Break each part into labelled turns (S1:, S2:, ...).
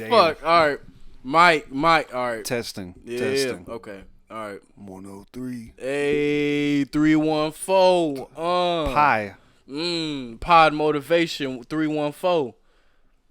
S1: fuck? All right. Mike. All right.
S2: Testing.
S1: Yeah.
S2: Testing.
S1: Okay. All right.
S2: 103.
S1: Hey, 314.
S2: Pi.
S1: Pod motivation 314.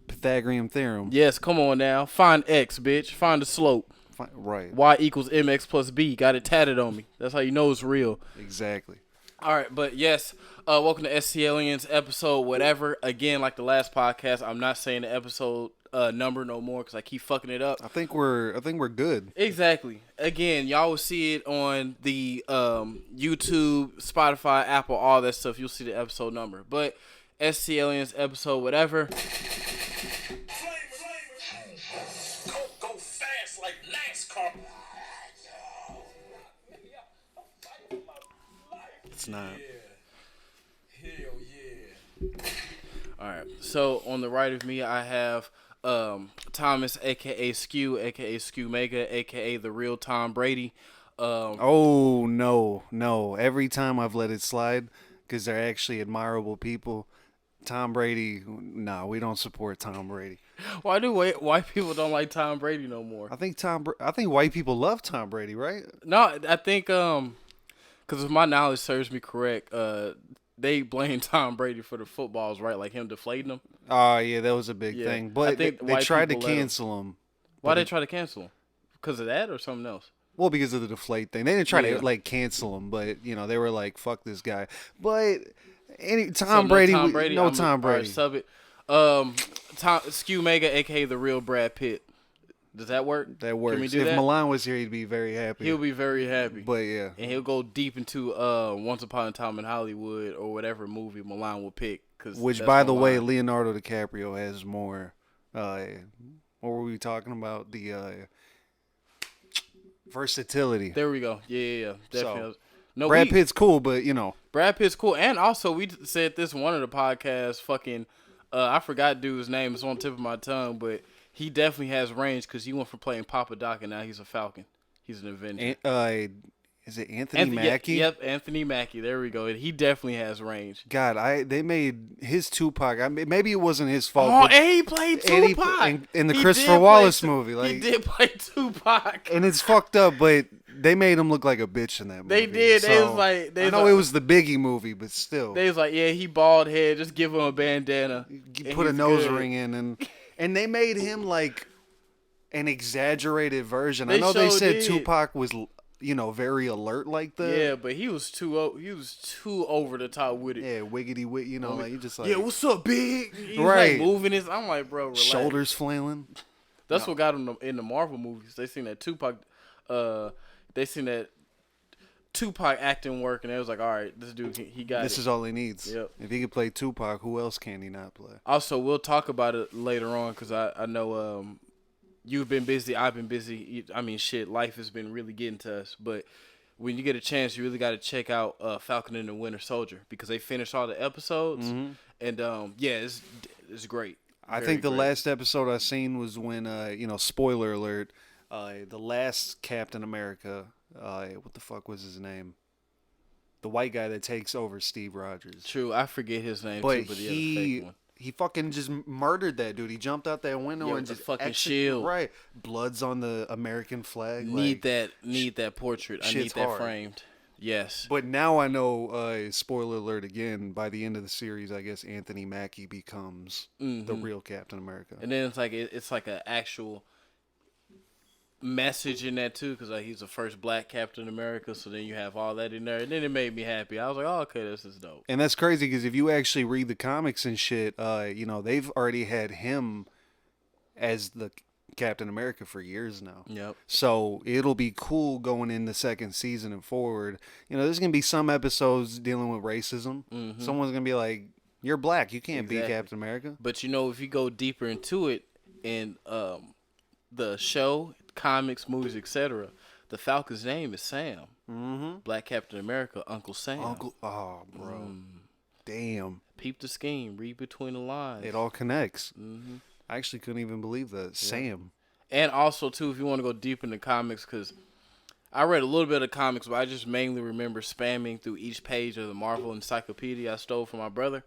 S2: Pythagorean theorem.
S1: Yes, come on now. Find X, bitch. Find the slope.
S2: Right.
S1: Y equals mx plus b. Got it tatted on me. That's how you know it's real.
S2: Exactly.
S1: All right, but yes, welcome to STLiens episode whatever. Again, like the last podcast, I'm not saying the episode number no more because I keep fucking it up.
S2: I think we're good.
S1: Exactly. Again, y'all will see it on the YouTube, Spotify, Apple, all that stuff. You'll see the episode number. But STLiens episode whatever.
S3: Go fast like NASCAR.
S2: It's not.
S3: Hell yeah.
S1: All right. So on the right of me, I have Thomas, aka Skew, aka Skew Mega, aka the real Tom Brady.
S2: Oh no! Every time I've let it slide because they're actually admirable people. Tom Brady, nah, we don't support Tom Brady.
S1: Why do white people don't like Tom Brady no more?
S2: I think white people love Tom Brady, right?
S1: No, I think because if my knowledge serves me correct, they blame Tom Brady for the footballs, right? Like him deflating them.
S2: Oh yeah, that was a big thing. But they tried to cancel him.
S1: Why they try to cancel him? Because of that or something else?
S2: Well, because of the deflate thing. They didn't try to cancel him, but they were like, "Fuck this guy." But Tom Brady.
S1: Right, sub it. Skew Mega, aka the real Brad Pitt. Does that work?
S2: That works.
S1: Can we do
S2: if
S1: that?
S2: Milan was here, he'd be very happy.
S1: He'll be very happy.
S2: But yeah,
S1: and he'll go deep into Once Upon a Time in Hollywood or whatever movie Milan will pick.
S2: Which, by the way, Leonardo DiCaprio has more. What were we talking about? The versatility.
S1: There we go. Yeah. Definitely.
S2: So, Brad Pitt's cool, but
S1: Brad Pitt's cool, and also we said this in one of the podcasts. Fucking, I forgot dude's name. It's on the tip of my tongue, but he definitely has range because he went from playing Papa Doc and now he's a Falcon. He's an Avenger.
S2: Is it Anthony Mackie?
S1: Yep, Anthony Mackie. There we go. He definitely has range.
S2: God, they made his Tupac. I mean, maybe it wasn't his fault.
S1: Oh, and he played Tupac
S2: in the Christopher Wallace movie. Like,
S1: he did play Tupac,
S2: and it's fucked up, but they made him look like a bitch in that movie.
S1: They did. They was like,
S2: I know it was the Biggie movie, but still,
S1: they was like, yeah, he bald head. Just give him a bandana.
S2: Put a nose ring in, and they made him like an exaggerated version. I know they said Tupac was, very alert like that.
S1: Yeah, but he was too over the top with it.
S2: Yeah, wiggity wig. Like he just like,
S1: yeah, what's up, big? He's
S2: right,
S1: like moving his. I'm like, bro, relax.
S2: Shoulders flailing.
S1: That's what got him in the Marvel movies. They seen that Tupac. They seen that Tupac acting work, and they was like, all right, this dude, he got it.
S2: This is all he needs.
S1: Yep.
S2: If he could play Tupac, who else can he not play?
S1: Also, we'll talk about it later on because I know you've been busy, I've been busy. I mean, shit, life has been really getting to us. But when you get a chance, you really got to check out Falcon and the Winter Soldier because they finished all the episodes, and it's great.
S2: I think the last episode I seen was when spoiler alert. The last Captain America, what the fuck was his name? The white guy that takes over Steve Rogers.
S1: True, I forget his name
S2: but
S1: too, but the other fake one.
S2: He fucking just murdered that dude. He jumped out that window and just
S1: fucking shield.
S2: Right, blood's on the American flag.
S1: Need that portrait. I need that
S2: hard.
S1: Framed. Yes.
S2: But now I know. Spoiler alert again. By the end of the series, I guess Anthony Mackie becomes the real Captain America.
S1: And then it's like an actual message in that too, because he's the first black Captain America, so then you have all that in there, and then it made me happy. I was like, oh, okay, this is dope.
S2: And that's crazy because if you actually read the comics and shit, they've already had him as the Captain America for years now.
S1: Yep.
S2: So it'll be cool going in the second season and forward. There's gonna be some episodes dealing with racism. Someone's gonna be like, "You're black, you can't be Captain America."
S1: But if you go deeper into it in the show, comics, movies, etc., the Falcon's name is Sam. Black Captain America, Uncle Sam.
S2: Oh, bro. Damn.
S1: Peep the scheme. Read between the lines.
S2: It all connects. I actually couldn't even believe that. Yeah. Sam.
S1: And also, too, if you want to go deep into comics, because I read a little bit of comics, but I just mainly remember spamming through each page of the Marvel Encyclopedia I stole from my brother.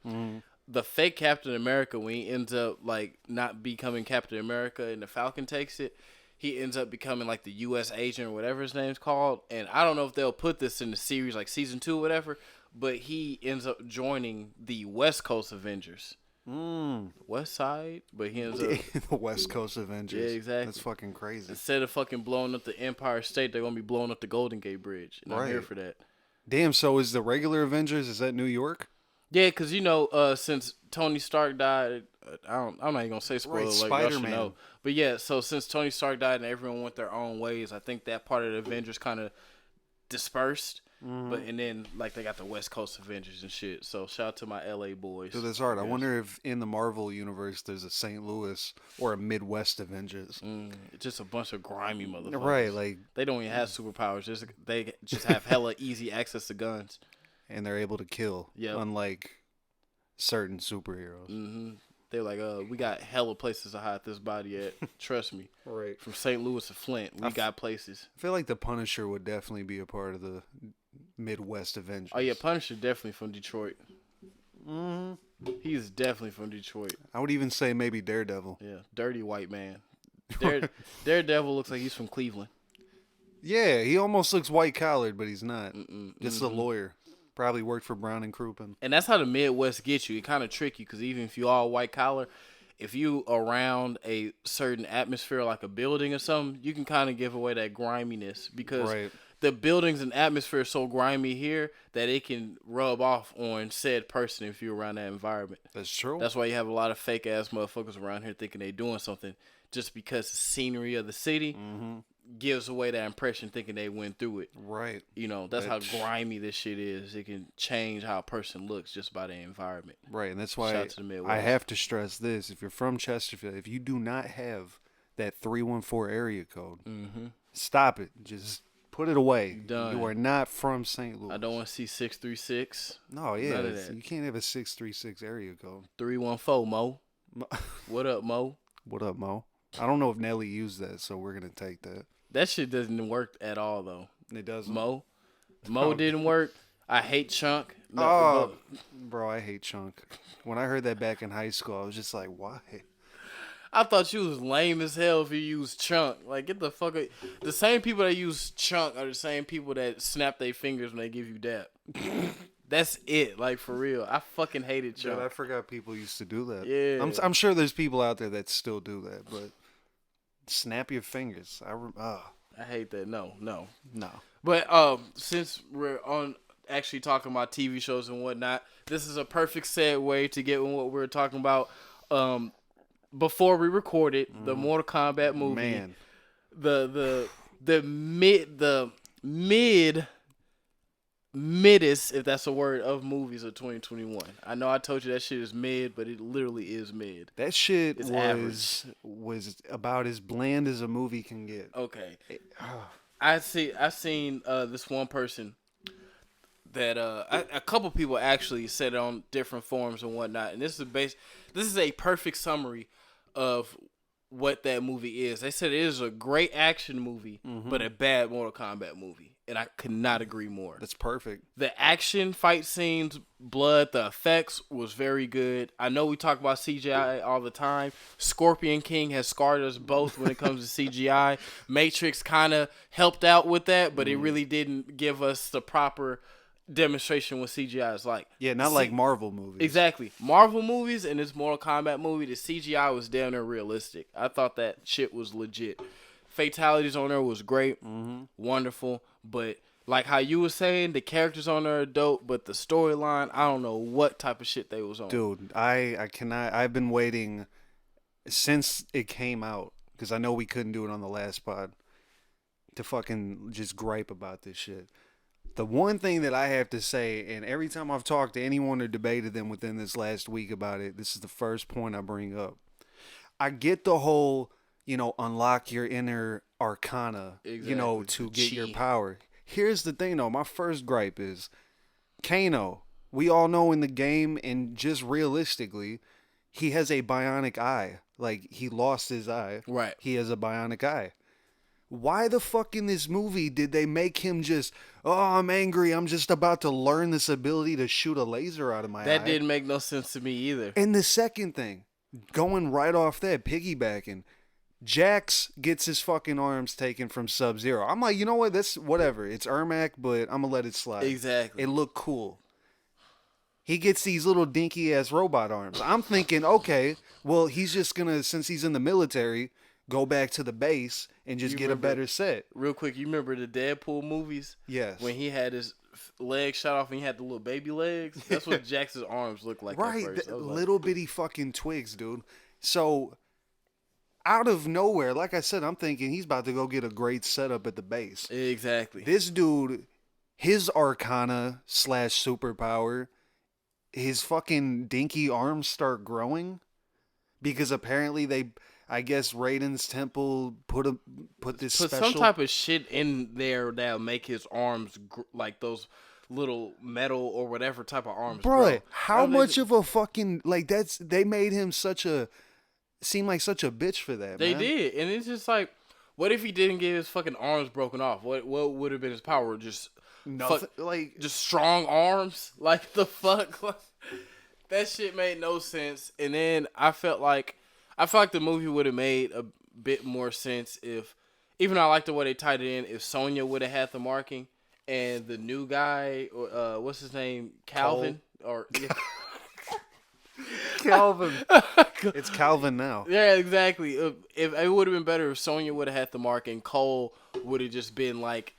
S1: the fake Captain America, when he ends up like not becoming Captain America and the Falcon takes it, he ends up becoming like the U.S. agent or whatever his name's called. And I don't know if they'll put this in the series like season 2 or whatever, but he ends up joining the West Coast Avengers. West Side, but he ends up
S2: The West Coast Avengers.
S1: Yeah, exactly.
S2: That's fucking crazy.
S1: Instead of fucking blowing up the Empire State, they're gonna be blowing up the Golden Gate Bridge, and I'm here
S2: Right.
S1: for that.
S2: Damn. So is the regular Avengers? Is that New York?
S1: Yeah, because since Tony Stark died, I'm not even gonna say spoiler,
S2: Right,
S1: like y'all should
S2: Spider-Man.
S1: know. But yeah, so since Tony Stark died and everyone went their own ways, I think that part of the Avengers kind of dispersed. But and then like they got the West Coast Avengers and shit. So shout out to my LA boys.
S2: Dude, that's hard. I wonder if in the Marvel universe there's a St. Louis or a Midwest Avengers.
S1: Just a bunch of grimy motherfuckers.
S2: Right, like,
S1: They don't even have superpowers. They just have hella easy access to guns.
S2: and they're able to kill.
S1: Yep.
S2: Unlike certain superheroes.
S1: They're like, we got hella places to hide this body at. Trust me.
S2: Right.
S1: From St. Louis to Flint, we got places.
S2: I feel like the Punisher would definitely be a part of the Midwest Avengers.
S1: Oh yeah, Punisher definitely from Detroit. He's definitely from Detroit.
S2: I would even say maybe Daredevil.
S1: Yeah, dirty white man. Daredevil looks like he's from Cleveland.
S2: Yeah, he almost looks white collared, but he's not. Just a lawyer. Probably worked for Brown and Crouppen.
S1: And that's how the Midwest gets you. It kind of trick you because even if you all white collar, if you around a certain atmosphere like a building or something, you can kind of give away that griminess because
S2: Right.
S1: the buildings and atmosphere are so grimy here that it can rub off on said person if you're around that environment.
S2: That's true.
S1: That's why you have a lot of fake ass motherfuckers around here thinking they doing something just because the scenery of the city gives away that impression thinking they went through it.
S2: right.
S1: You know, that's how grimy this shit is. It can change how a person looks just by the environment.
S2: Right, and that's
S1: Shout
S2: why
S1: out to the Midwest.
S2: I have to stress this. If you're from Chesterfield, if you do not have that 314 area code, stop it. Just put it away.
S1: Done.
S2: You are not from St. Louis.
S1: I don't want to see 636.
S2: No, yeah.
S1: None of that.
S2: You can't have a 636 area code.
S1: 314 Mo. What up, Mo?
S2: What up, Mo? I don't know if Nelly used that, so we're going to take that.
S1: That shit doesn't work at all, though.
S2: It doesn't.
S1: Mo didn't work. I hate Chunk.
S2: Oh, bro, I hate Chunk. When I heard that back in high school, I was just like, why?
S1: I thought you was lame as hell if you used Chunk. Like, get the fuck out. The same people that use Chunk are the same people that snap their fingers when they give you dap. That's it. Like, for real. I fucking hated Chunk.
S2: Dude, I forgot people used to do that.
S1: Yeah.
S2: I'm sure there's people out there that still do that, but snap your fingers.
S1: I hate that. No.
S2: No.
S1: But since we're on actually talking about TV shows and whatnot, this is a perfect segue to get in what we were talking about. Before we recorded the Mortal Kombat movie,
S2: Man.
S1: the middest, if that's a word, of movies of 2021. I know I told you that shit is mid, but it literally is mid.
S2: That shit
S1: It's
S2: was about as bland as a movie can get.
S1: Okay, I seen this one person that a couple people actually said it on different forums and whatnot, and this is a perfect summary of what that movie is. They said it is a great action movie, but a bad Mortal Kombat movie, and I could not agree more.
S2: That's perfect.
S1: The action, fight scenes, blood, the effects was very good. I know we talk about CGI all the time. Scorpion King has scarred us both when it comes to CGI. Matrix kind of helped out with that, but it really didn't give us the proper demonstration what CGI is like.
S2: Yeah, not like Marvel movies.
S1: Exactly. Marvel movies and this Mortal Kombat movie, the CGI was damn near realistic. I thought that shit was legit. Fatalities on there was great, wonderful, but like how you were saying, the characters on there are dope, but the storyline, I don't know what type of shit they was on.
S2: Dude, I cannot. I've been waiting since it came out, because I know we couldn't do it on the last pod, to fucking just gripe about this shit. The one thing that I have to say, and every time I've talked to anyone or debated them within this last week about it, this is the first point I bring up. I get the whole, unlock your inner arcana,
S1: Exactly.
S2: to get your
S1: Chi.
S2: power. Here's the thing, though. My first gripe is Kano. We all know in the game, and just realistically, he has a bionic eye. Like, he lost his eye.
S1: Right.
S2: He has a bionic eye. Why the fuck in this movie did they make him just, oh, I'm angry, I'm just about to learn this ability to shoot a laser out of my eye?
S1: That didn't make no sense to me either.
S2: And the second thing, going right off that, piggybacking, Jax gets his fucking arms taken from Sub-Zero. I'm like, you know what? That's whatever. It's Ermac, but I'm gonna let it slide.
S1: Exactly.
S2: It looked cool. He gets these little dinky ass robot arms. I'm thinking, okay, well, he's just gonna, since he's in the military, go back to the base and just get a better set.
S1: Real quick, you remember the Deadpool movies?
S2: Yes.
S1: When he had his legs shot off and he had the little baby legs? That's what Jax's arms looked like
S2: Right,
S1: at first. I was like,
S2: little bitty fucking twigs, dude. So, out of nowhere, like I said, I'm thinking he's about to go get a great setup at the base.
S1: exactly.
S2: This dude, his arcana / superpower, his fucking dinky arms start growing because apparently I guess Raiden's temple put this
S1: Put
S2: special
S1: some type of shit in there that'll make his arms like those little metal or whatever type of arms.
S2: Bro, how
S1: That
S2: much
S1: makes-
S2: of a fucking they made him seem like such a bitch for that.
S1: They
S2: man.
S1: did, and it's just like, what if he didn't get his fucking arms broken off? What would have been his power? Just
S2: Nothing, like
S1: just strong arms? Like the fuck? That shit made no sense. And then I felt like the movie would have made a bit more sense if, even though I like the way they tied it in, if Sonya would have had the marking and the new guy, what's his name, Calvin, or
S2: Calvin. It's Calvin now.
S1: yeah, exactly. If it would have been better if Sonya would have had the mark and Cole would have just been like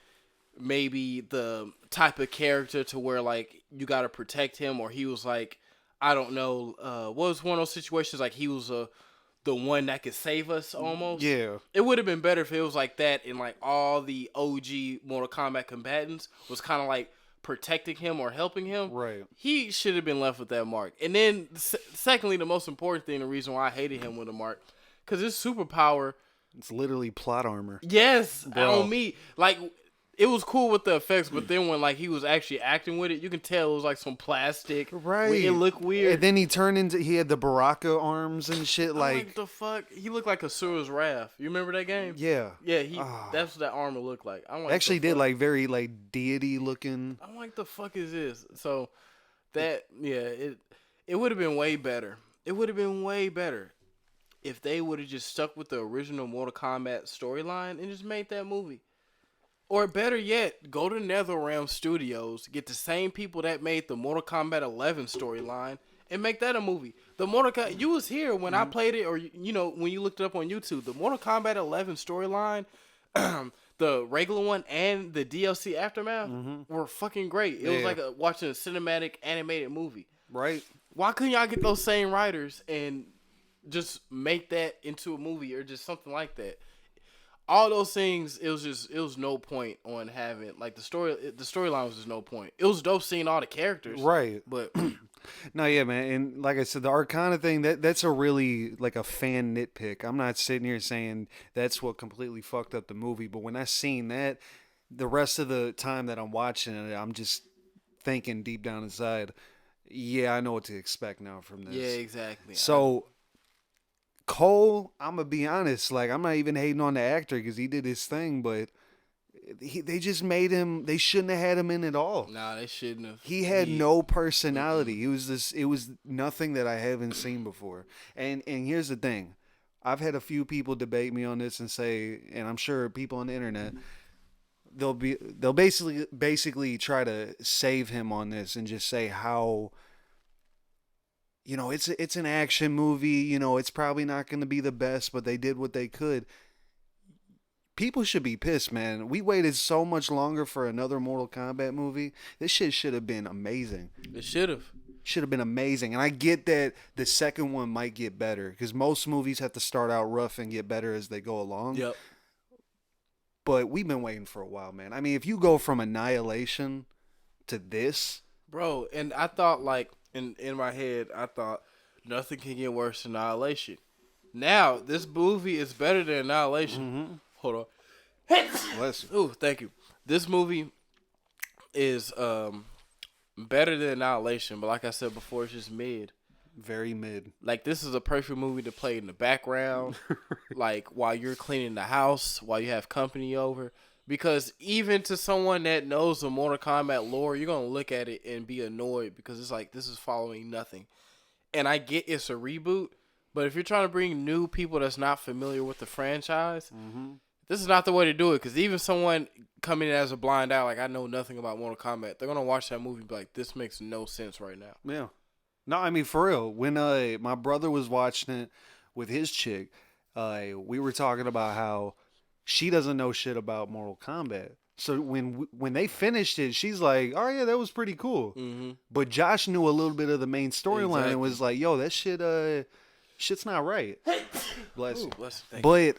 S1: maybe the type of character to where like you got to protect him, or he was like, I don't know, what was one of those situations like he was the one that could save us almost.
S2: Yeah.
S1: It would have been better if it was like that, and like all the OG Mortal Kombat combatants was kind of like protecting him or helping him.
S2: Right.
S1: He should have been left with that mark. And then, secondly, the most important thing, the reason why I hated him with a mark, because his superpower,
S2: It's literally plot armor.
S1: yes,
S2: Bro.
S1: on me, like, it was cool with the effects, but then when like he was actually acting with it, you can tell it was like some plastic.
S2: Right.
S1: It looked weird.
S2: And then he had the Baraka arms and shit.
S1: I'm
S2: Like,
S1: the fuck? He looked like Asura's Wrath. You remember that game?
S2: yeah.
S1: Yeah,
S2: Ah.
S1: that's what that armor looked like. I'm like,
S2: Actually
S1: the
S2: did
S1: fuck?
S2: like very like deity looking.
S1: I'm like, the fuck is this? So that, yeah, it would have been way better. It would have been way better if they would have just stuck with the original Mortal Kombat storyline and just made that movie. Or better yet, go to NetherRealm Studios, get the same people that made the Mortal Kombat 11 storyline, and make that a movie. The Mortal Kombat, you was here when I played it, or you know when you looked it up on YouTube. The Mortal Kombat 11 storyline, the regular one and the DLC Aftermath were fucking great. It was
S2: Yeah.
S1: like watching a cinematic animated movie.
S2: Right.
S1: Why couldn't y'all get those same writers and just make that into a movie or just something like that? All those things, it was no point on having like the storyline was just no point. It was dope seeing all the characters,
S2: Right.
S1: But
S2: No, yeah, man. And like I said, the Arcana thing, that's a really like a fan nitpick. I'm not sitting here saying that's what completely fucked up the movie, but when I seen that, the rest of the time that I'm watching it, I'm just thinking deep down inside, yeah, I know what to expect now from this.
S1: yeah, exactly.
S2: So Cole, I'm gonna be honest, like I'm not even hating on the actor because he did his thing, but they just made him. They shouldn't have had him in at all.
S1: Nah, they shouldn't have.
S2: He had no personality. He was this. It was nothing that I haven't seen before. And here's the thing, I've had a few people debate me on this and say, and I'm sure people on the internet, they'll basically try to save him on this and just say how, you know, it's an action movie. You know, it's probably not going to be the best, but they did what they could. People should be pissed, man. We waited so much longer for another Mortal Kombat movie. This shit should have been amazing.
S1: It should have.
S2: Should have been amazing. And I get that the second one might get better because most movies have to start out rough and get better as they go along.
S1: Yep.
S2: But we've been waiting for a while, man. I mean, if you go from Annihilation to this,
S1: Bro, and I thought like in my head, I thought nothing can get worse than Annihilation. Now this movie is better than Annihilation. Hold on.
S2: bless you.
S1: Ooh, thank you. This movie is better than Annihilation, but like I said before, it's just mid.
S2: Very mid.
S1: Like, this is a perfect movie to play in the background, like, while you're cleaning the house, while you have company over. Because even to someone that knows the Mortal Kombat lore, you're going to look at it and be annoyed because it's like, this is following nothing. And I get it's a reboot, but if you're trying to bring new people that's not familiar with the franchise, this is not the way to do it. Because even someone coming in as a blind eye, like, I know nothing about Mortal Kombat, they're going to watch that movie and be like, this makes no sense right now.
S2: Yeah. No, I mean, for real. When my brother was watching it with his chick, we were talking about how she doesn't know shit about Mortal Kombat. So when they finished it, she's like, "Oh yeah, that was pretty cool."
S1: Mm-hmm.
S2: But Josh knew a little bit of the main storyline
S1: Exactly.
S2: and was like, "Yo, that shit's not right." Bless
S1: Ooh,
S2: you.
S1: bless you. Thank you.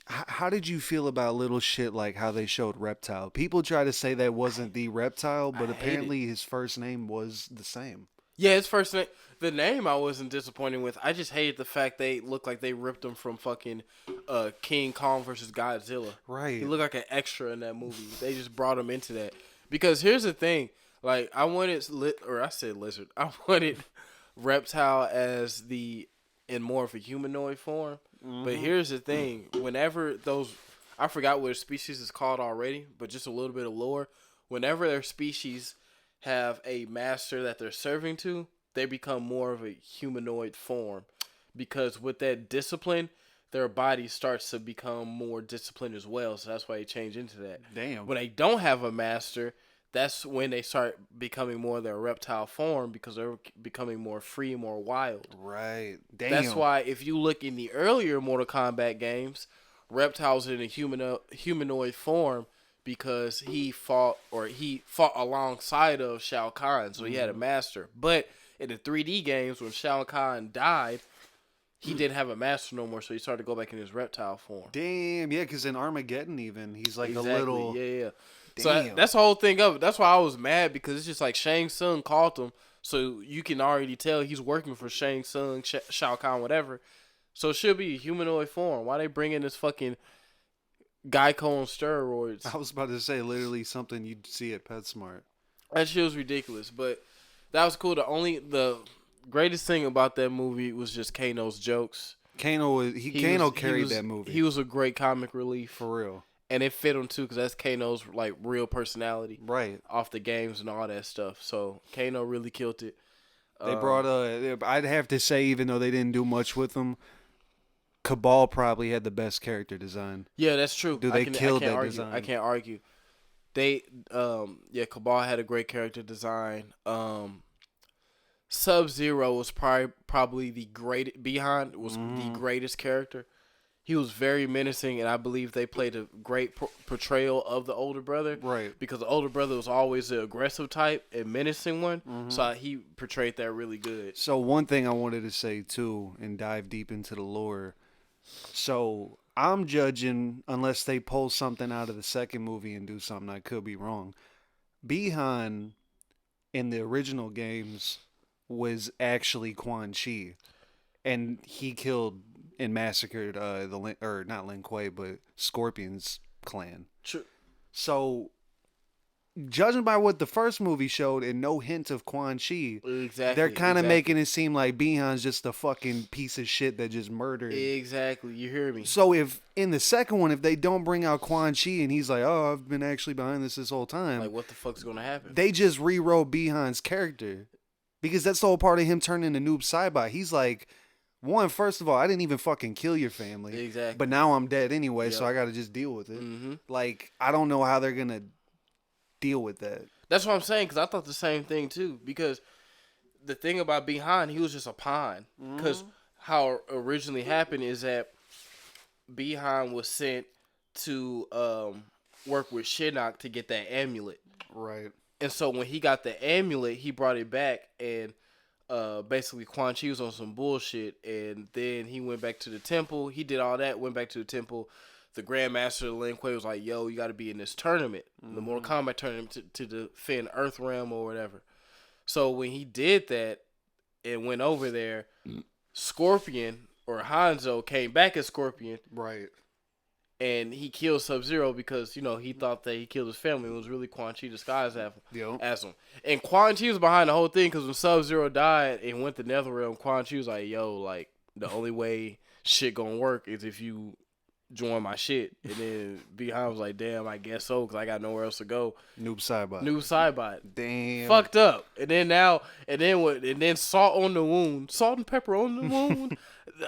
S2: But how did you feel about little shit like how they showed Reptile? People try to say that wasn't the Reptile, but apparently his first name was the same.
S1: Yeah, his first name. The name I wasn't disappointed with. I just hated the fact they looked like they ripped him from fucking King Kong versus Godzilla.
S2: Right.
S1: He looked like an extra in that movie. They just brought him into that. Because here's the thing. Like, I wanted, I said lizard. I wanted Reptile as in more of a humanoid form. But here's the thing. Whenever I forgot what a species is called already, but just a little bit of lore. Whenever their species have a master that they're serving to, they become more of a humanoid form, because with that discipline, their body starts to become more disciplined as well. So that's why they change into that.
S2: Damn.
S1: When they don't have a master, that's when they start becoming more of their reptile form, because they're becoming more free, more wild.
S2: Right. Damn.
S1: That's why if you look in the earlier Mortal Kombat games, Reptile's in a humanoid form, because he fought alongside of Shao Kahn, so he had a master. But in the 3D games, when Shao Kahn died, he didn't have a master no more, so he started to go back in his reptile form.
S2: Damn, yeah, because in Armageddon even, he's like
S1: Exactly.
S2: a little...
S1: Yeah.
S2: Damn.
S1: So that's the whole thing of it. That's why I was mad, because it's just like Shang Tsung called him, so you can already tell he's working for Shang Tsung, Shao Kahn, whatever. So it should be a humanoid form. Why they bring in this fucking Geico on steroids?
S2: I was about to say literally something you'd see at PetSmart.
S1: That shit was ridiculous, but that was cool. The greatest thing about that movie was just Kano's jokes.
S2: Kano carried that movie.
S1: He was a great comic relief,
S2: for real.
S1: and it fit him too, because that's Kano's like real personality,
S2: Right.
S1: off the games and all that stuff. So Kano really killed it.
S2: They brought I'd have to say, even though they didn't do much with him, Cabal probably had the best character design.
S1: Yeah, that's true.
S2: Dude, they killed that
S1: argue.
S2: design.
S1: I can't argue. They Cabal had a great character design. Sub-Zero was probably the great behind was the greatest character. He was very menacing, and I believe they played a great portrayal of the older brother.
S2: Right.
S1: Because the older brother was always the aggressive type and menacing one, so he portrayed that really good.
S2: So one thing I wanted to say too, and dive deep into the lore. So I'm judging, unless they pull something out of the second movie and do something, I could be wrong. Bihan in the original games was actually Quan Chi, and he killed and massacred not Lin Kuei, but Scorpion's clan.
S1: True.
S2: So, judging by what the first movie showed and no hint of Quan Chi,
S1: Exactly.
S2: they're kind of making it seem like Bihan's just a fucking piece of shit that just murdered.
S1: Exactly. You hear me?
S2: So if in the second one, if they don't bring out Quan Chi and he's like, "Oh, I've been actually behind this whole time,"
S1: Like, what the fuck's gonna happen?
S2: they just rewrote Bihan's character, because that's the whole part of him turning into Noob Saibot. He's like, first of all, I didn't even fucking kill your family.
S1: Exactly.
S2: But now I'm dead anyway, so
S1: Yep.
S2: I got to just deal with it.
S1: Mm-hmm.
S2: Like, I don't know how they're going to deal with that.
S1: That's what I'm saying, because I thought the same thing too. Because the thing about Bihan, he was just a pawn. Because how it originally happened is that Bihan was sent to work with Shinnok to get that amulet.
S2: Right.
S1: And so when he got the amulet, he brought it back, and basically Quan Chi was on some bullshit, and then he went back to the temple. He did all that, went back to the temple. The Grandmaster Lin Kuei was like, "Yo, you got to be in this tournament, the Mortal Kombat tournament, to defend Earthrealm or whatever." So when he did that and went over there, Scorpion or Hanzo came back as Scorpion,
S2: Right.
S1: and he killed Sub-Zero because he thought that he killed his family. It was really Quan Chi disguised as him. And Quan Chi was behind the whole thing because when Sub-Zero died and went to Netherrealm, Quan Chi was like, "Yo, like the only way shit gonna work is if you join my shit." And then Behind was like, "Damn, I guess so, because I got nowhere else to go."
S2: Noob Saibot.
S1: Damn. Fucked up. And then salt on the wound. Salt and pepper on the wound.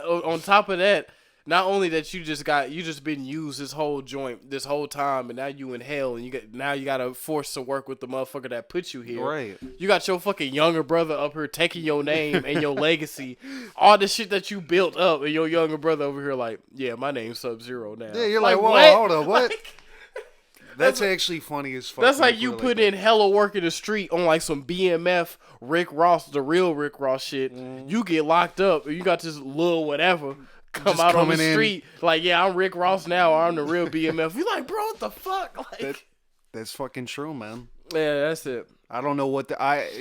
S1: On top of that, not only that you just been used this whole joint this whole time, and now you in hell, and you gotta force to work with the motherfucker that put you here.
S2: Right.
S1: You got your fucking younger brother up here taking your name and your legacy, all the shit that you built up, and your younger brother over here like, yeah, my name's Sub-Zero now.
S2: Yeah, you're like, whoa,
S1: what?
S2: hold on, what?
S1: Like,
S2: that's actually funny as fuck.
S1: that's like you put in hella work in the street on like some BMF Rick Ross, the real Rick Ross shit. You get locked up, and you got this little whatever come out on the street like, yeah, I'm Rick Ross now, or I'm the real BMF. You're like, bro, what the fuck? Like,
S2: that's fucking true, man.
S1: Yeah, that's it.
S2: I don't know what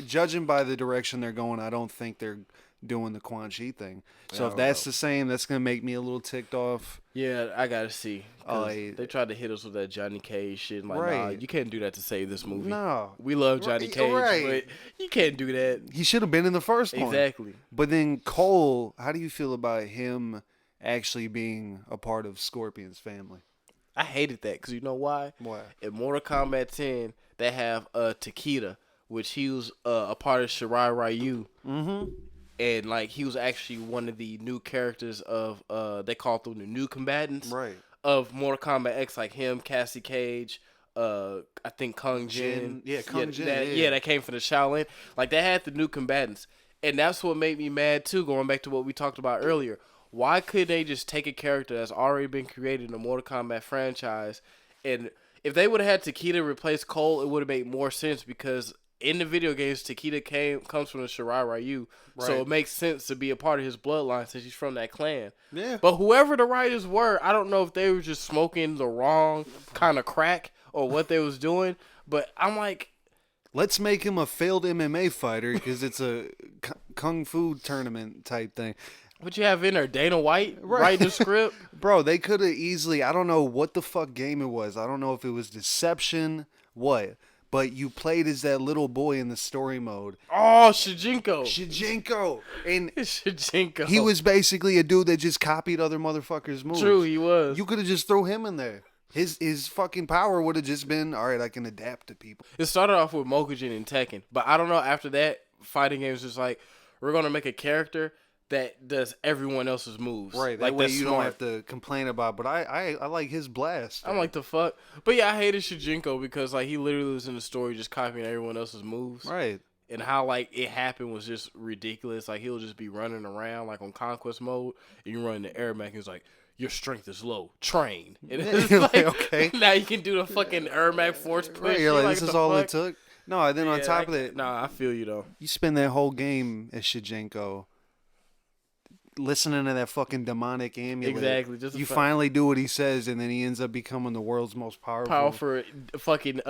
S2: judging by the direction they're going, I don't think they're doing the Quan Chi thing. So if that's the same, that's gonna make me a little ticked off.
S1: Yeah, I gotta see. They tried to hit us with that Johnny Cage shit. Like, nah, you can't do that to save this movie.
S2: No,
S1: we love Johnny Cage, but you can't do that.
S2: He should have been in the first one.
S1: Exactly.
S2: But then Cole, how do you feel about him actually being a part of Scorpion's family?
S1: I hated that because you know why?
S2: Why?
S1: In Mortal Kombat 10, they have Takeda, which he was a part of Shirai Ryu. Mm-hmm. And like he was actually one of the new characters of they call them the new combatants of Mortal Kombat X, like him, Cassie Cage, I think Kung Jin.
S2: Kung Jin.
S1: That came from the Shaolin. Like they had the new combatants. And that's what made me mad too, going back to what we talked about earlier. Why couldn't they just take a character that's already been created in the Mortal Kombat franchise, and if they would have had Takeda replace Cole, it would have made more sense because in the video games, Takeda comes from the Shirai Ryu, so it makes sense to be a part of his bloodline since he's from that clan.
S2: Yeah.
S1: But whoever the writers were, I don't know if they were just smoking the wrong kind of crack or what they was doing, but I'm like,
S2: let's make him a failed MMA fighter because it's a kung fu tournament type thing.
S1: What you have in there, Dana White writing the script?
S2: Bro, they could have easily, I don't know what the fuck game it was. I don't know if it was Deception, but you played as that little boy in the story mode.
S1: Oh, Shijinko.
S2: And
S1: Shijinko.
S2: He was basically a dude that just copied other motherfuckers' moves.
S1: True, he was.
S2: You could have just threw him in there. His fucking power would have just been, all right, I can adapt to people.
S1: It started off with Mokujin and Tekken, but I don't know, after that, fighting games just like, we're going to make a character that does everyone else's moves.
S2: Right, that way you don't have to complain about, but I like his blast.
S1: I'm like, the fuck? But yeah, I hated Shijinko because like he literally was in the story just copying everyone else's moves.
S2: Right.
S1: And how like it happened was just ridiculous. Like he'll just be running around like on conquest mode, and you run the air mech, and it's like, your strength is low. Train. And it's like,
S2: okay.
S1: Now you can do the fucking air mech force push.
S2: Right, you're like, this is all it took? No, and then on top of that,
S1: nah, I feel you though.
S2: You spend that whole game as Shijinko listening to that fucking demonic amulet.
S1: Exactly. Just
S2: you finally do what he says, and then he ends up becoming the world's most powerful
S1: fucking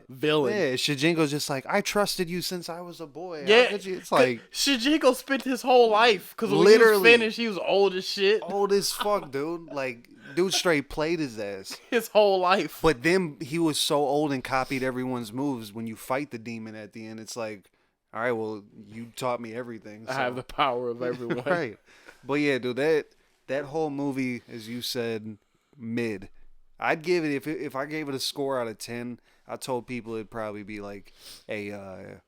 S1: villain.
S2: Yeah, Shijinko's just like, I trusted you since I was a boy.
S1: Yeah,
S2: it's like
S1: Shijinko spent his whole life because when he was finished, he was old as shit.
S2: Old as fuck, dude. Like, dude straight played his ass
S1: his whole life.
S2: But then he was so old and copied everyone's moves. When you fight the demon at the end, it's like, all right, well, you taught me everything. So.
S1: I have the power of everyone.
S2: Right. But yeah, dude, that whole movie, as you said, mid. I'd give it, if I gave it a score out of 10, I told people it'd probably be like a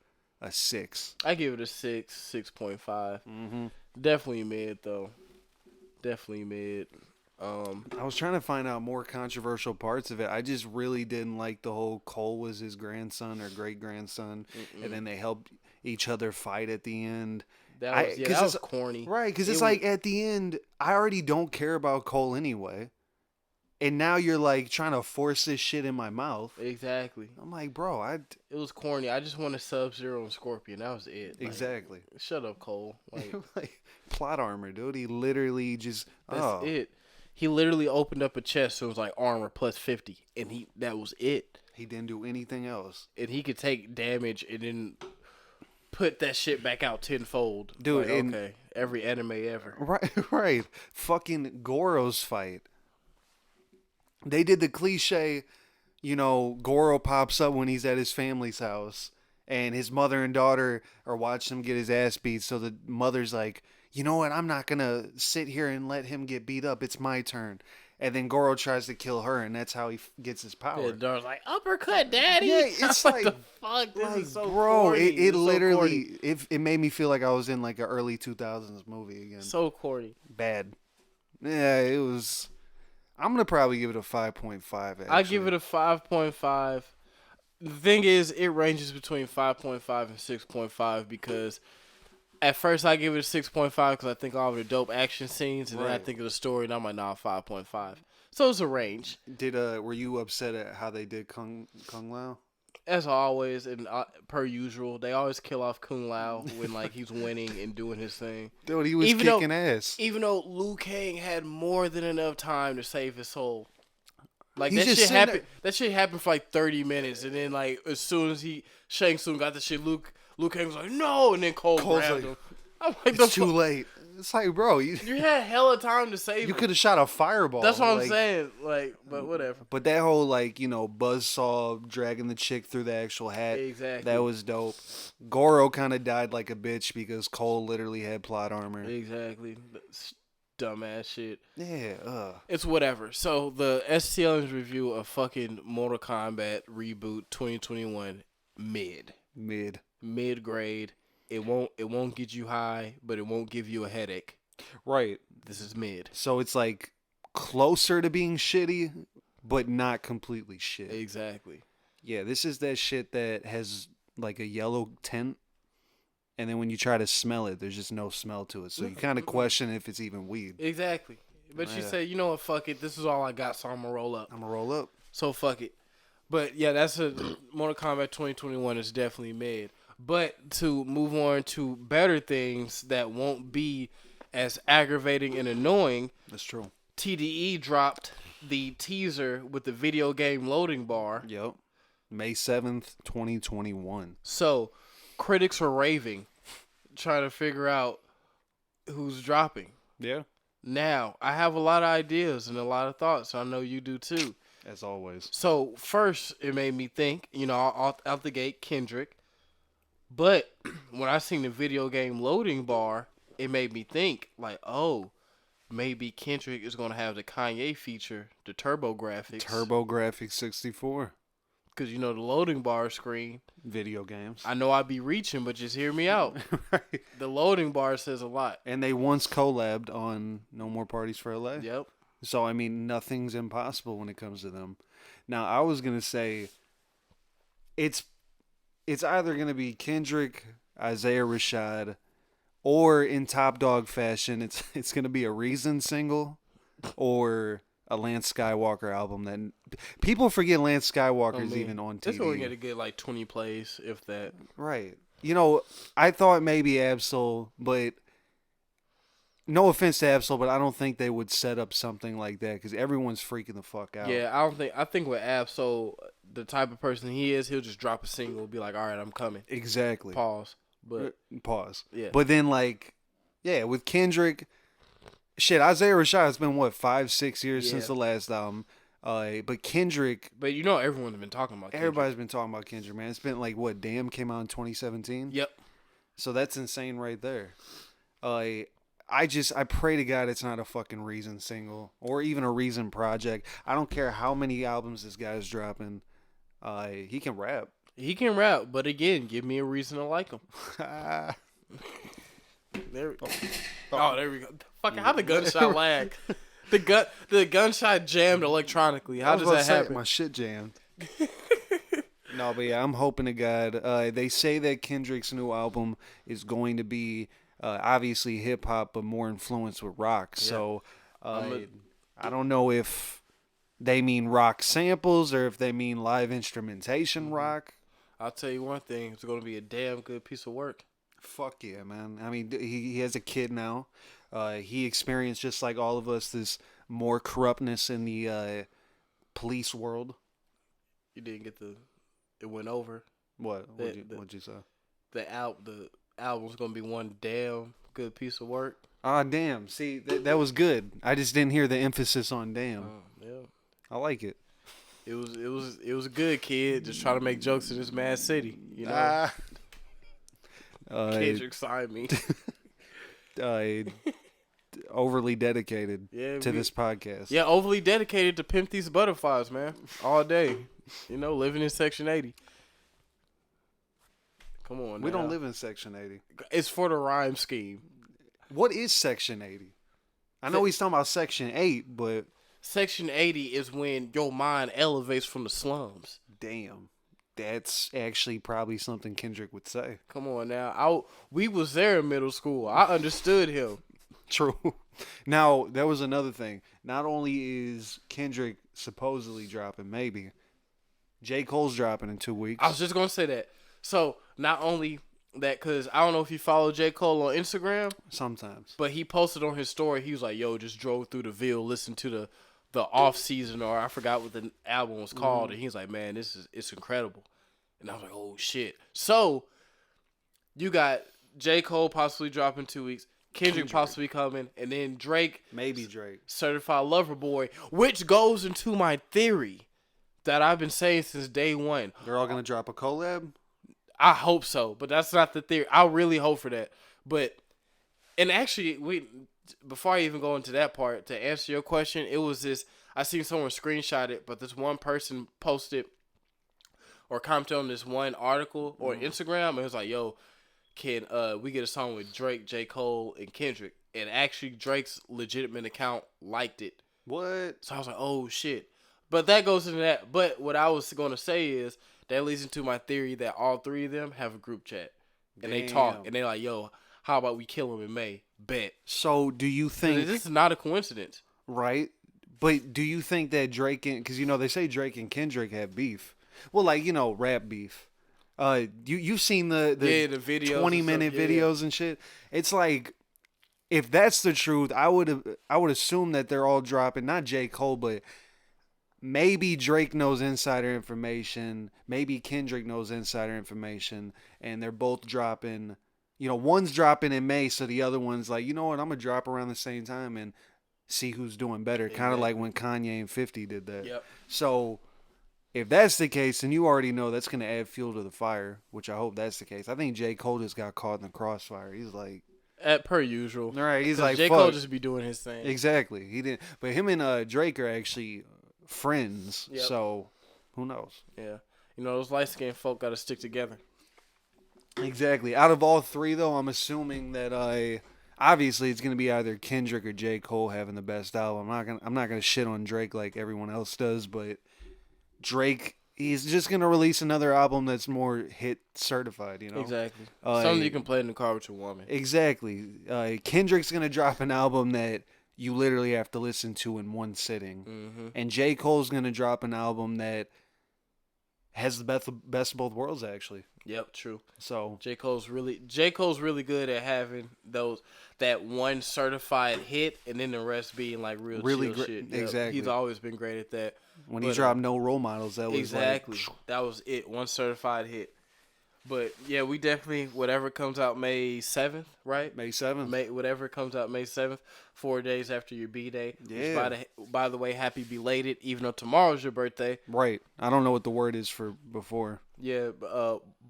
S2: 6.
S1: I give it a 6.5.
S2: Mm-hmm.
S1: Definitely mid though. Definitely mid.
S2: I was trying to find out more controversial parts of it. I just really didn't like the whole Cole was his grandson or great grandson, and then they helped each other fight at the end.
S1: That was corny.
S2: Right, because it's like at the end, I already don't care about Cole anyway. And now you're like trying to force this shit in my mouth.
S1: Exactly.
S2: I'm like, bro,
S1: it was corny. I just wanted Sub-Zero and Scorpion. That was it.
S2: Exactly.
S1: Like, shut up, Cole.
S2: Like plot armor, dude. He literally just
S1: That's it. He literally opened up a chest and it was like armor plus 50, and that was it.
S2: He didn't do anything else.
S1: And he could take damage and then put that shit back out tenfold.
S2: Dude,
S1: like, okay. Every anime ever.
S2: Right. Fucking Goro's fight. They did the cliche, Goro pops up when he's at his family's house, and his mother and daughter are watching him get his ass beat. So the mother's like, you know what? I'm not gonna sit here and let him get beat up. It's my turn. And then Goro tries to kill her, and that's how he gets his power.
S1: Yeah, Dar's like, uppercut, daddy.
S2: Yeah, it's
S1: What
S2: like,
S1: the fuck? This is so
S2: bro,
S1: corny.
S2: it
S1: It's so
S2: literally,
S1: corny.
S2: it made me feel like I was in like an early 2000s movie again.
S1: So corny.
S2: Bad. Yeah, it was. I'm gonna probably give it a 5.5. Actually.
S1: I give it a 5.5. The thing is, it ranges between 5.5 and 6.5 because at first I give it a 6.5 because I think all of the dope action scenes, and then I
S2: Right.
S1: think of the story, and I'm like, nah, 5.5. So it's a range.
S2: Were you upset at how they did Kung Lao?
S1: As always, and per usual, they always kill off Kung Lao when like he's winning and doing his thing.
S2: Dude, he was
S1: Even though-
S2: kicking ass.
S1: Even though Liu Kang had more than enough time to save his soul. Like
S2: He's
S1: that
S2: just
S1: shit
S2: sitting
S1: happened.
S2: there-
S1: That shit happened for like 30 minutes, and then like as soon as Shang Tsung got the shit, Liu Kang was like no, and then Cole's grabbed
S2: like,
S1: him. I'm like, the
S2: It's too late. It's like, bro, you
S1: had hella time to save him.
S2: could have shot a fireball.
S1: That's what I'm
S2: like-
S1: saying. Like, but whatever.
S2: But that whole buzzsaw dragging the chick through the actual hat,
S1: Exactly.
S2: that was dope. Goro kind of died like a bitch because Cole literally had plot armor.
S1: Exactly. That's dumbass shit.
S2: Yeah,
S1: It's whatever. So the STLiens review of fucking Mortal Kombat reboot 2021 mid grade. It won't get you high, but it won't give you a headache.
S2: right.
S1: This is mid.
S2: So it's like closer to being shitty, but not completely shit.
S1: Exactly.
S2: Yeah, this is that shit that has like a yellow tint, and then when you try to smell it, there's just no smell to it. So you kind of question if it's even weed.
S1: Exactly. But you
S2: Yeah.
S1: say, you know what, fuck it. This is all I got, so I'm gonna roll up.
S2: I'm gonna roll up.
S1: So fuck it. But yeah, that's a Mortal Kombat 2021 is definitely mid. But to move on to better things that won't be as aggravating and annoying,
S2: That's true.
S1: TDE dropped the teaser with the video game loading bar.
S2: Yep. May 7th, 2021.
S1: So critics were raving, trying to figure out who's dropping.
S2: Yeah.
S1: Now, I have a lot of ideas and a lot of thoughts. I know you do too.
S2: As always.
S1: So first, it made me think, out the gate, Kendrick. But when I seen the video game loading bar, it made me think, like, oh, maybe Kendrick is going to have the Kanye feature, the Turbo Graphics.
S2: TurboGrafx 64.
S1: Because, the loading bar screen.
S2: Video games.
S1: I know I be reaching, but just hear me out.
S2: Right.
S1: The loading bar says a lot.
S2: And they once collabed on No More Parties for LA.
S1: Yep.
S2: So, I mean, nothing's impossible when it comes to them. Now, I was going to say, it's either going to be Kendrick, Isaiah Rashad, or in Top Dog fashion, it's going to be a Reason single or a Lance Skywalker album. That people forget Lance Skywalker's even on TV.
S1: It's only going to get like 20 plays, if that.
S2: Right. I thought maybe Absol, but no offense to Absol, but I don't think they would set up something like that because everyone's freaking the fuck out.
S1: Yeah, I think with Absol, the type of person he is, he'll just drop a single, be like, all right, I'm coming.
S2: Exactly.
S1: Pause. But
S2: Pause.
S1: yeah.
S2: But then, with Kendrick, shit, Isaiah Rashad, it's been, 5-6 years since the last album. But Kendrick,
S1: But everyone's been talking about Kendrick.
S2: everybody's been talking about Kendrick, man. It's been Damn came out in 2017?
S1: Yep.
S2: So that's insane right there. I pray to God it's not a fucking Reason single or even a Reason project. I don't care how many albums this guy's dropping. He can rap.
S1: He can rap, but again, give me a reason to like him. There we go. Fucking how the gunshot lag? The gunshot jammed electronically. How does that happen?
S2: My shit jammed. No, but yeah, I'm hoping to God. They say that Kendrick's new album is going to be obviously hip hop, but more influenced with rock. So I don't know if they mean rock samples or if they mean live instrumentation rock.
S1: I'll tell you one thing. It's going to be a damn good piece of work.
S2: Fuck yeah, man. I mean, he has a kid now. He experienced, just like all of us, this more corruptness in the police world.
S1: You didn't get it went over.
S2: What? What'd you say?
S1: The album's going to be one damn good piece of work.
S2: Ah, damn. See, that was good. I just didn't hear the emphasis on damn.
S1: Yeah.
S2: I like it.
S1: It was a good kid just trying to make jokes in this mad city. You know, Kendrick signed me.
S2: Overly dedicated
S1: Yeah,
S2: to this podcast.
S1: Yeah, overly dedicated to pimp these butterflies, man. All day. You know, living in Section 80. Come on,
S2: We
S1: now.
S2: don't live in Section 80.
S1: It's for the rhyme scheme.
S2: What is Section 80? I know he's talking about Section 8, but
S1: Section 80 is when your mind elevates from the slums.
S2: damn. That's actually probably something Kendrick would say.
S1: Come on now. We was there in middle school. I understood him.
S2: True. Now, there was another thing. Not only is Kendrick supposedly dropping, maybe, J. Cole's dropping in 2 weeks.
S1: I was just going to say that. So, not only that, because I don't know if you follow J. Cole on Instagram.
S2: Sometimes.
S1: But he posted on his story, he was like, yo, just drove through the Ville, listened to the off season, or I forgot what the album was called. And he was like, man, it's incredible. And I was like, oh, shit. So, you got J. Cole possibly dropping 2 weeks. Kendrick possibly coming, and then Drake,
S2: Maybe Drake.
S1: Certified Lover Boy, which goes into my theory that I've been saying since day one.
S2: They're all going to drop a collab?
S1: I hope so, but that's not the theory. I really hope for that. But, and actually, before I even go into that part, to answer your question, it was this, I seen someone screenshot it, but this one person posted or commented on this one article or Instagram, and it was like, yo, can we get a song with Drake, J. Cole, and Kendrick? And actually, Drake's legitimate account liked it.
S2: What?
S1: So I was like, oh, shit. But that goes into that. But what I was going to say is that leads into my theory that all three of them have a group chat. And they talk. And they're like, yo, how about we kill him in May? Bet.
S2: So do you think...
S1: This is not a coincidence.
S2: Right? But do you think that Drake and... Because, they say Drake and Kendrick have beef. Well, like, rap beef. You've seen the
S1: videos
S2: 20-minute videos and shit. It's like, if that's the truth, I would assume that they're all dropping, not J. Cole, but maybe Drake knows insider information, maybe Kendrick knows insider information, and they're both dropping, one's dropping in May, so the other one's like, you know what, I'm going to drop around the same time and see who's doing better. Exactly. Kind of like when Kanye and 50 did that.
S1: Yep.
S2: So... if that's the case, then you already know that's going to add fuel to the fire, which I hope that's the case. I think J. Cole just got caught in the crossfire. He's like...
S1: per usual.
S2: All right, he's like,
S1: J. Cole just be doing his thing.
S2: Exactly. He didn't... But him and Drake are actually friends,
S1: yep.
S2: So who knows?
S1: Yeah. Those light-skinned folk got to stick together.
S2: Exactly. Out of all three, though, I'm assuming that... obviously, it's going to be either Kendrick or J. Cole having the best album. I'm not gonna shit on Drake like everyone else does, but... Drake, he's just going to release another album that's more hit certified,
S1: Exactly. Something you can play in the car with your woman.
S2: Exactly. Kendrick's going to drop an album that you literally have to listen to in one sitting.
S1: Mm-hmm.
S2: And J. Cole's going to drop an album that has the best of both worlds, actually.
S1: Yep, true.
S2: So
S1: J. Cole's really good at having that one certified hit and then the rest being like really chill shit. Yep.
S2: Exactly.
S1: He's always been great at that.
S2: When he dropped No Role Models, that was
S1: exactly. That was it. One certified hit. But yeah, we definitely, whatever comes out May 7th, right?
S2: May 7th.
S1: Whatever comes out May 7th, 4 days after your B-Day.
S2: Yeah.
S1: Which by the way, happy belated, even though tomorrow's your birthday.
S2: Right. I don't know what the word is for before.
S1: Yeah,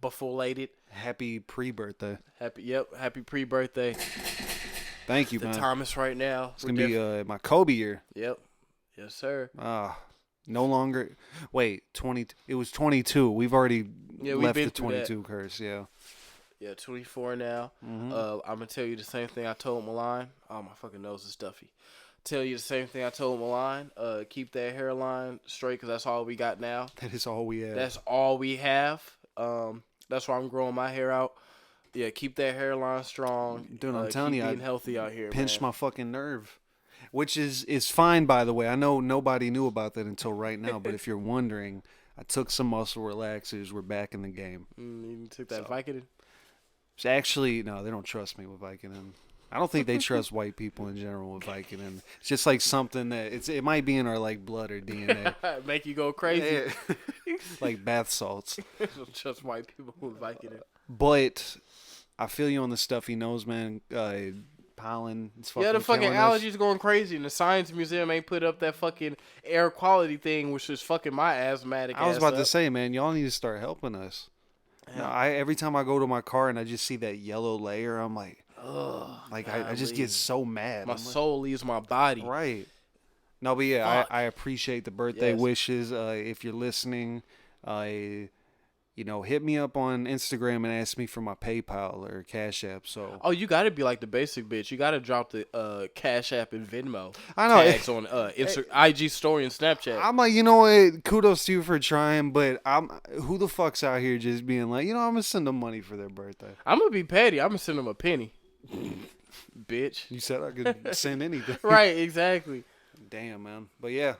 S1: before-lated.
S2: Happy pre-birthday.
S1: Happy pre-birthday.
S2: Thank you,
S1: the
S2: man.
S1: Thomas right now.
S2: It's going to be my Kobe year.
S1: Yep. Yes, sir.
S2: No longer. Wait, 20. It was 22. We've already left the 22 curse. Yeah.
S1: Yeah, 24 now.
S2: Mm-hmm.
S1: I'm gonna tell you the same thing I told Milan. Oh, my fucking nose is stuffy. Tell you the same thing I told Milan. Keep that hairline straight, because that's all we got now.
S2: That is all we have.
S1: That's all we have. That's why I'm growing my hair out. Yeah, keep that hairline strong.
S2: Dude, I'm telling you,
S1: being healthy out here.
S2: Pinched
S1: man.
S2: my fucking nerve. Which is fine, by the way. I know nobody knew about that until right now, but if you're wondering, I took some muscle relaxers. We're back in the game.
S1: You took that Vicodin?
S2: Actually, no, they don't trust me with Vicodin. I don't think they trust white people in general with Vicodin. It's just like something that it might be in our like blood or DNA.
S1: Make you go crazy.
S2: Yeah. Like bath salts.
S1: Don't trust white people with Vicodin.
S2: But I feel you on the stuffy nose, man. pollen. It's
S1: Yeah, the fucking
S2: killing us.
S1: allergies going crazy, and the science museum ain't put up that fucking air quality thing, which is fucking my asthmatic.
S2: I was about to
S1: up.
S2: say, man, y'all need to start helping us. No, every time I go to my car and I just see that yellow layer, I'm like,
S1: Ugh,
S2: I just get so mad.
S1: My
S2: I'm
S1: soul leaves my body.
S2: like, right. No, but yeah,
S1: Fuck.
S2: I appreciate the birthday
S1: Yes.
S2: wishes. If you're listening, hit me up on Instagram and ask me for my PayPal or Cash App. So
S1: Oh, you gotta be like the basic bitch. You gotta drop the Cash App and Venmo
S2: I know.
S1: tags on IG story and Snapchat.
S2: I'm like, you know what? Kudos to you for trying, but who the fuck's out here just being like, I'm gonna send them money for their birthday.
S1: I'm gonna be petty. I'm gonna send them a penny, bitch.
S2: You said I could send anything.
S1: Right, exactly.
S2: Damn, man. But yeah,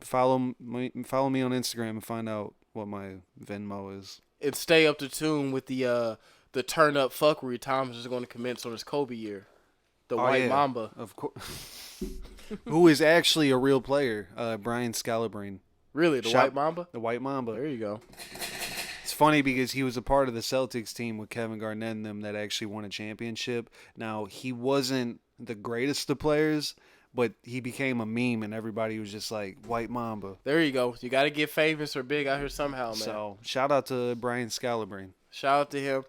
S2: follow me on Instagram and find out what my Venmo is.
S1: And stay up to tune with the turn up fuckery Thomas is going to commence on his Kobe year. The White Mamba.
S2: Of course. Who is actually a real player, Brian Scalabrine.
S1: Really, the White Mamba?
S2: The White Mamba.
S1: There you go.
S2: It's funny because he was a part of the Celtics team with Kevin Garnett and them that actually won a championship. Now, he wasn't the greatest of players, but he became a meme, and everybody was just like, White Mamba.
S1: There you go. You got to get famous or big out here somehow, man.
S2: So, shout out to Brian Scalabrine.
S1: Shout out to him.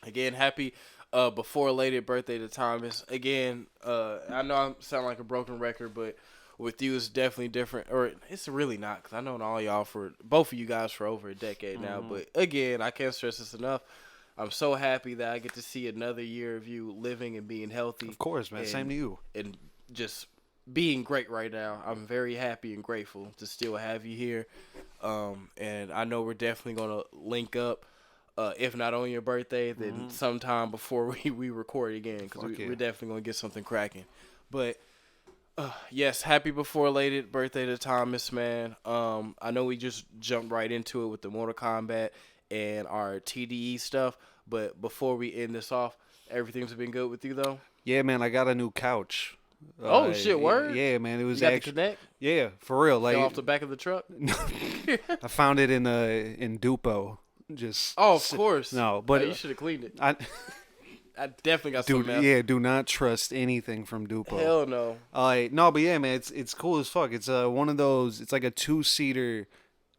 S1: Again, happy before-elated birthday to Thomas. Again, I know I sound like a broken record, but with you, it's definitely different. Or it's really not, because I know all y'all both of you guys for over a decade now. But again, I can't stress this enough. I'm so happy that I get to see another year of you living and being healthy.
S2: Of course, man. Same to you.
S1: And just being great right now. I'm very happy and grateful to still have you here. And I know we're definitely going to link up, if not on your birthday, then sometime before we record again, because we're definitely going to get something cracking. But, yes, happy before-elated birthday to Thomas, man. I know we just jumped right into it with the Mortal Kombat and our TDE stuff, but before we end this off, everything's been good with you, though?
S2: Yeah, man, I got a new couch.
S1: Oh, shit, word?
S2: Yeah, man, it was
S1: You got
S2: actually
S1: the Connect?
S2: Yeah, for real. Like
S1: Fell off the back of the truck?
S2: I found it in Dupo. Just
S1: Of course.
S2: No, but
S1: you should have cleaned it.
S2: I
S1: definitely got
S2: dude,
S1: some else.
S2: yeah, do not trust anything from Dupo.
S1: Hell no.
S2: No, but yeah, man, it's cool as fuck. It's one of those. It's like a 2-seater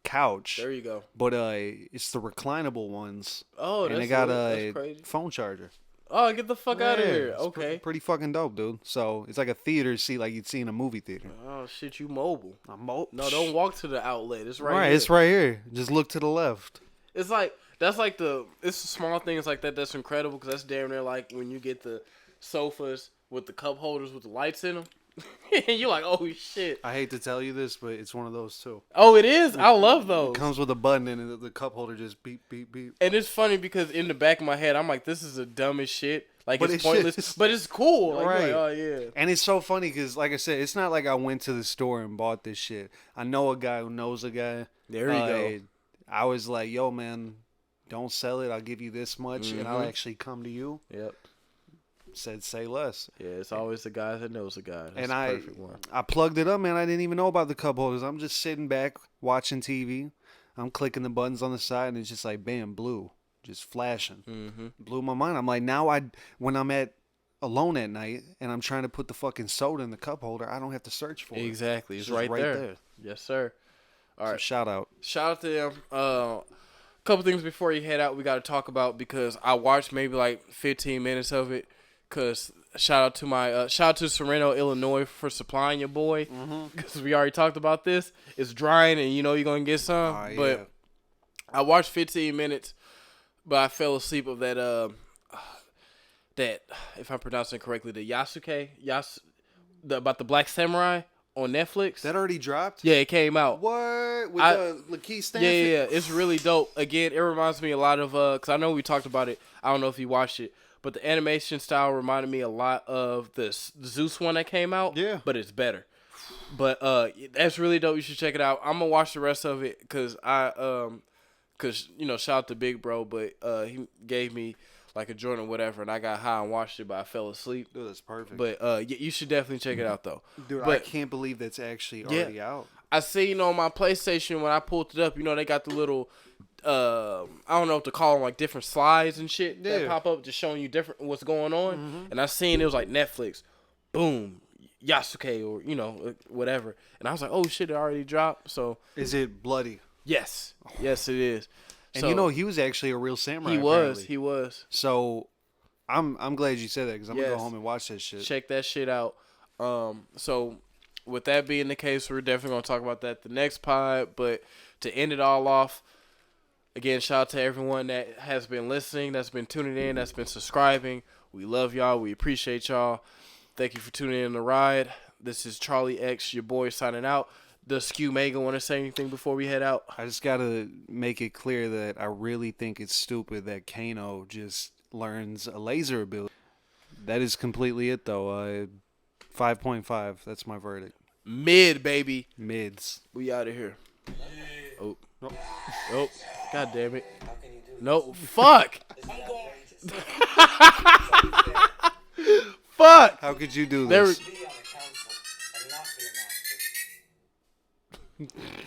S2: couch.
S1: There you go.
S2: But it's the reclinable ones.
S1: Oh,
S2: and
S1: that's
S2: they got
S1: that's
S2: a
S1: crazy.
S2: phone charger.
S1: Oh, get the fuck out of
S2: Yeah,
S1: here.
S2: it's
S1: Okay.
S2: pretty fucking dope, dude. So it's like a theater seat, like you'd see in a movie theater.
S1: Oh, shit, you mobile. No,
S2: No,
S1: don't walk to the outlet. It's right
S2: Right,
S1: here.
S2: it's right here. Just look to the left.
S1: It's like, it's the small things like that that's incredible, because that's damn near like when you get the sofas with the cup holders with the lights in them. And you're like, oh, shit.
S2: I hate to tell you this, but it's one of those too.
S1: Oh, it is? I love those.
S2: It comes with a button and the cup holder just beep, beep, beep.
S1: And it's funny because in the back of my head, I'm like, this is the dumbest shit. Like,
S2: But
S1: it's
S2: it's
S1: pointless,
S2: just-
S1: but it's cool. Like,
S2: Right.
S1: you're like, oh, yeah.
S2: And it's so funny because, like I said, it's not like I went to the store and bought this shit. I know a guy who knows a guy.
S1: There you go.
S2: I was like, yo, man, don't sell it. I'll give you this much, and I'll actually come to you.
S1: Yep.
S2: Said, say less.
S1: Yeah, it's always the guy that knows the guy. That's
S2: And
S1: the
S2: I
S1: perfect one.
S2: plugged it up, man. I didn't even know about the cup holders. I'm just sitting back watching TV. I'm clicking the buttons on the side, and it's just like, bam, blue. Just flashing.
S1: Mm-hmm.
S2: Blew my mind. I'm like, now when I'm alone at night and I'm trying to put the fucking soda in the cup holder, I don't have to search for it.
S1: Exactly. It's
S2: just
S1: right there. Yes, sir. All
S2: So
S1: right.
S2: shout out.
S1: Shout out to them. Couple things before you head out we got to talk about, because I watched maybe like 15 minutes of it. Because shout out to Sereno, Illinois for supplying your boy. Because we already talked about this. It's drying and you know you're going to get some.
S2: Yeah.
S1: But I watched 15 minutes, but I fell asleep of that, if I'm pronouncing it correctly, the about the Black Samurai on Netflix.
S2: That already dropped?
S1: Yeah, it came out.
S2: What? With Lakeith Stanfield?
S1: Yeah. It's really dope. Again, it reminds me a lot of, because I know we talked about it. I don't know if you watched it, but the animation style reminded me a lot of the Zeus one that came out.
S2: Yeah.
S1: But it's better. But that's really dope. You should check it out. I'm going to watch the rest of it because shout out to Big Bro, but he gave me like a joint or whatever, and I got high and watched it, but I fell asleep.
S2: Dude, that's perfect.
S1: But you should definitely check it out, though.
S2: Dude,
S1: but
S2: I can't believe that's actually already out.
S1: I seen on my PlayStation when I pulled it up, they got the little I don't know what to call them, like different slides and shit that
S2: Yeah.
S1: pop up, just showing you different what's going on. And I seen it was like Netflix, boom, Yasuke or whatever. And I was like, oh shit, it already dropped. So
S2: Is it bloody?
S1: yes, it is.
S2: And
S1: So,
S2: he was actually a real samurai.
S1: he was.
S2: So I'm glad you said that because I'm gonna
S1: Yes.
S2: go home and watch that shit.
S1: Check that shit out. So with that being the case, we're definitely gonna talk about that the next pod. But to end it all off, again, shout out to everyone that has been listening, that's been tuning in, that's been subscribing. We love y'all. We appreciate y'all. Thank you for tuning in the ride. This is Charlie X, your boy, signing out. Does Skew Mega want to say anything before we head out?
S2: I just gotta make it clear that I really think it's stupid that Kano just learns a laser ability. That is completely it, though. 5.5. That's my verdict.
S1: Mid, baby.
S2: Mids.
S1: We out of here.
S3: Yeah.
S1: Oh, god damn it. No, fuck. Fuck.
S2: How could you do
S1: There
S2: this?
S3: Be on the council and not be a master.